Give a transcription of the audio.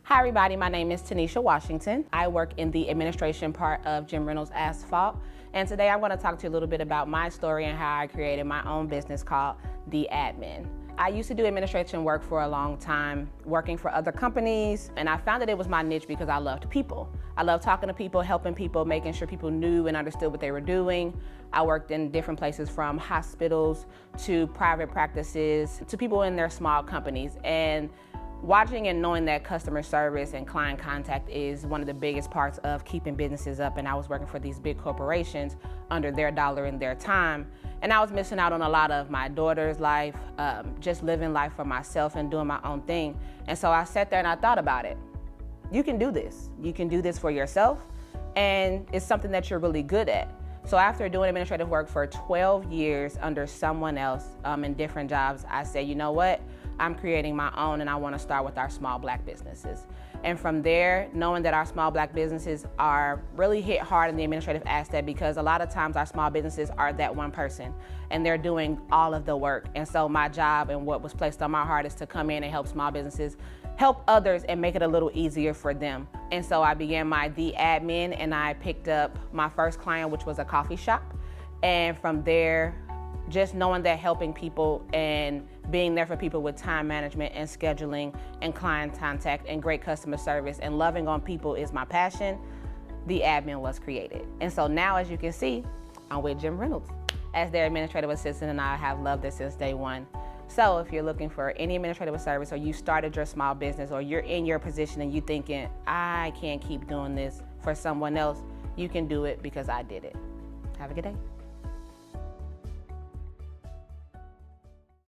Hi everybody, my name is Tanesha Washington. I work in the administration part of Jim Reynolds Asphalt. And today I'm going to talk to you a little bit about my story and how I created my own business called The Admin. I used to do administration work for a long time, working for other companies, and I found that it was my niche because I loved people. I loved talking to people, helping people, making sure people knew and understood what they were doing. I worked in different places, from hospitals to private practices to people in their small companies. And watching and knowing that customer service and client contact is one of the biggest parts of keeping businesses up, and I was working for these big corporations under their dollar and their time, and I was missing out on a lot of my daughter's life, just living life for myself and doing my own thing. And so I sat there and I thought about it. You can do this. You can do this for yourself, and it's something that you're really good at. So after doing administrative work for 12 years under someone else in different jobs, I said, you know what? I'm creating my own, and I want to start with our small Black businesses. And from there, knowing that our small Black businesses are really hit hard in the administrative aspect, because a lot of times our small businesses are that one person and they're doing all of the work. And so my job and what was placed on my heart is to come in and help small businesses help others and make it a little easier for them. And so I began my The Admin, and I picked up my first client, which was a coffee shop. And from there, just knowing that helping people and being there for people with time management and scheduling and client contact and great customer service and loving on people is my passion, The Admin was created. And so now, as you can see, I'm with Jim Reynolds as their administrative assistant, and I have loved it since day one. So if you're looking for any administrative service, or you started your small business, or you're in your position and you're thinking, I can't keep doing this for someone else, you can do it because I did it. Have a good day.